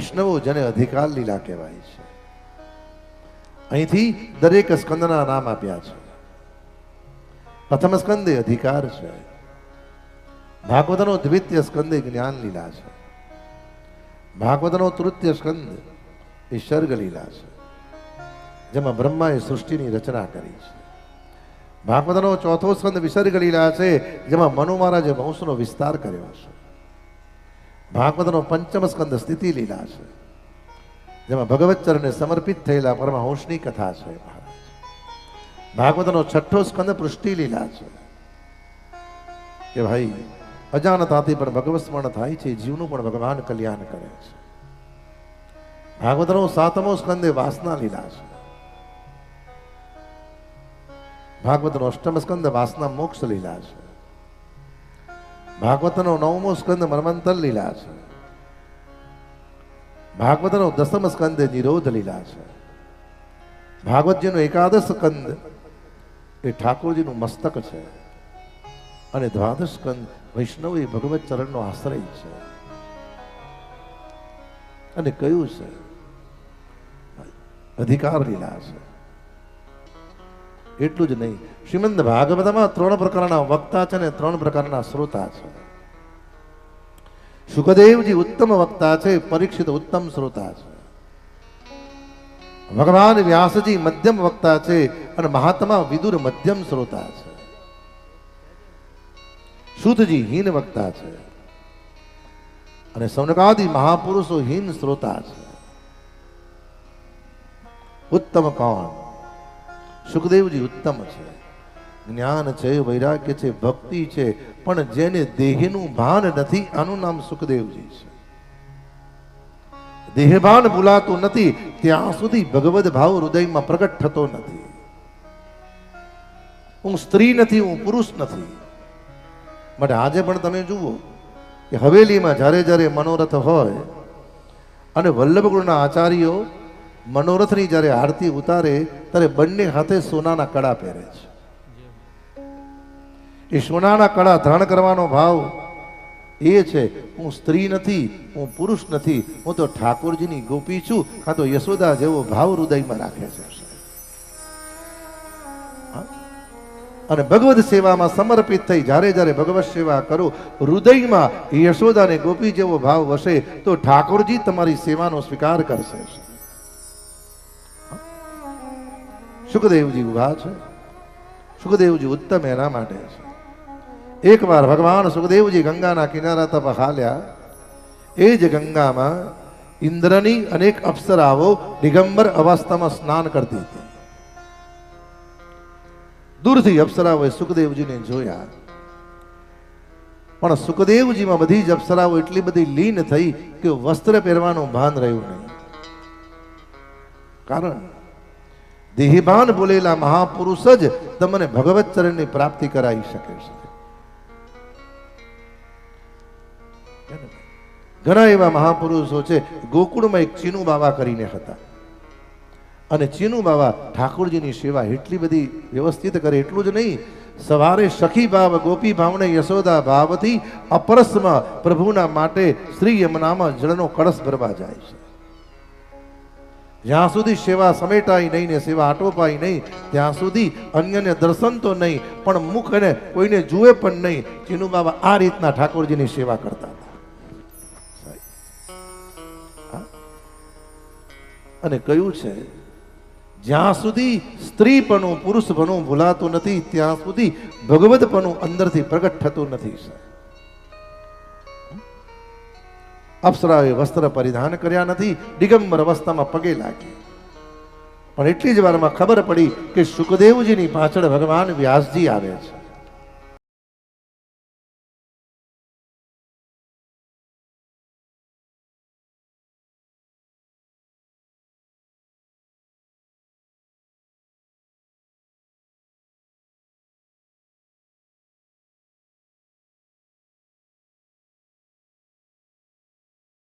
વૈષ્ણવો જેને અધિકાર લીલા કહેવાય છે. અહીંથી દરેક સ્કંદના નામ આપ્યા છે. પ્રથમ સ્કંદે અધિકાર છે. ભાગવતનો દ્વિતીય સ્કંદ એ જ્ઞાન લીલા છે. ભાગવતનો તૃતીય સ્કંદ એ સર્ગ લીલા છે, જેમાં બ્રહ્માએ સૃષ્ટિની રચના કરી છે. ભાગવતનો ચોથો સ્કંદ વિસર્ગ લીલા છે, જેમાં મનુ મહારાજે વંશનો વિસ્તાર કર્યો છે. ભાગવતનો પંચમ સ્કંદ સ્થિતિ લીલા છે, જેમાં ભગવત ચરણને સમર્પિત થયેલા પરમહંસની કથા છે. ભાગવતનો છઠ્ઠો સ્કંદ પૃષ્ટિ લીલા છે કે ભાઈ અજાણતાથી પણ ભગવત સ્મરણ થાય છે, જીવનું પણ ભગવાન કલ્યાણ કરે છે. ભાગવતનો સાતમો સ્કંદ એ વાસના લીલા છે. ભાગવતનો અષ્ટમ સ્કંદ વાસના મોક્ષ લીલા છે. ભાગવતનો નવમો સ્કંદ મન્વંતર લીલા છે. ભાગવતનો દસમ સ્કંદ નિરોધ લીલા છે. ભાગવતજીનો એકાદશ સ્કંદ એ ઠાકોરજીનું મસ્તક છે અને દ્વાદશ સ્કંદ વૈષ્ણવ એ ભગવત ચરણનો આશ્રય છે. અને કયું છે? અધિકાર લીલા છે. એટલું જ નહીં, શ્રીમદ ભાગવતમાં 3 પ્રકારના વક્તા છે અને 3 પ્રકારના શ્રોતા છે. સુખદેવજી ઉત્તમ વક્તા છે, પરીક્ષિત ઉત્તમ શ્રોતા છે. ભગવાન વ્યાસજી મધ્યમ વક્તા છે અને મહાત્મા વિદુર મધ્યમ શ્રોતા છે. શુદ્ધજી હીન વક્તા છે અને સૌનકાદિ મહાપુરુષો હીન શ્રોતા છે. ઉત્તમ કોણ? સુખદેવજી ઉત્તમ છે. જ્ઞાન છે, વૈરાગ્ય છે, ભક્તિ છે, પણ જેને દેહનું ભાન નથી આનું નામ સુખદેવજી છે. દેહભાન ભૂલાતું નથી ત્યાં સુધી ભગવદ ભાવ હૃદયમાં પ્રગટ થતો નથી. હું સ્ત્રી નથી, હું પુરુષ નથી. માટે આજે પણ તમે જુઓ કે હવેલીમાં જ્યારે જ્યારે મનોરથ હોય અને વલ્લભગુરુના આચાર્યો મનોરથની જ્યારે આરતી ઉતારે ત્યારે બંને હાથે સોનાના કડા પહેરે છે. એ સોનાના કડા ધારણ કરવાનો ભાવ એ છે, હું સ્ત્રી નથી, હું પુરુષ નથી, હું તો ઠાકોરજીની ગોપી છું. કાં તો યશોદા જેવો ભાવ હૃદયમાં રાખે છે. અને ભગવદ સેવામાં સમર્પિત થઈ જ્યારે જ્યારે ભગવત સેવા કરો, હૃદયમાં યશોદાને ગોપી જેવો ભાવ વસે તો ઠાકોરજી તમારી સેવાનો સ્વીકાર કરશે. સુખદેવજી ઉભા છે. સુખદેવજી ઉત્તમ એના માટે છે. એકવાર ભગવાન સુખદેવજી ગંગાના કિનારા તપ હાલ્યા. એ જ ગંગામાં ઇન્દ્રની અનેક અપ્સરાઓ દિગંબર અવસ્થામાં સ્નાન કરતી હતી. દૂરથી અપ્સરાઓએ સુખદેવજીને જોયા, પણ સુખદેવજીમાં બધી જ અપ્સરાઓ એટલી બધી લીન થઈ કે વસ્ત્ર પહેરવાનું ભાન રહ્યું નહીં. કારણ દેહભાન બોલેલા મહાપુરુષ જ તમને ભગવત ચરણની પ્રાપ્તિ કરાવી શકે છે. ઘણા એવા મહાપુરુષો છે. ગોકુળમાં એક ચીનુ બાબા કરીને હતા અને ચીનુ બાબા ઠાકોરજીની સેવા એટલી બધી વ્યવસ્થિત કરે. એટલું જ નહીં, સવારે સખી ભાવ ગોપી ભાવને યશોદા ભાવથી અપરસમાં પ્રભુના માટે શ્રી યમુનામાં જળનો કળશ ભરવા જાય છે. જ્યાં સુધી સેવા સમેટાય નહીં ને સેવા આટોપાય નહીં ત્યાં સુધી અન્યને દર્શન તો નહીં પણ મુખ અને કોઈને જુએ પણ નહીં. ચીનુ બાબા આ રીતના ઠાકોરજીની સેવા કરતા હતા. અને કયું છે, જ્યાં સુધી સ્ત્રીપણું પુરુષપણું ભૂલાતું નથી ત્યાં સુધી ભગવદપણું અંદરથી પ્રગટ થતું નથી. અપ્સરાએ વસ્ત્ર પરિધાન કર્યા નથી, દિગંબર અવસ્થામાં પગે લાગી. પણ એટલી જ વારમાં ખબર પડી કે સુખદેવજીની પાછળ ભગવાન વ્યાસજી આવે છે.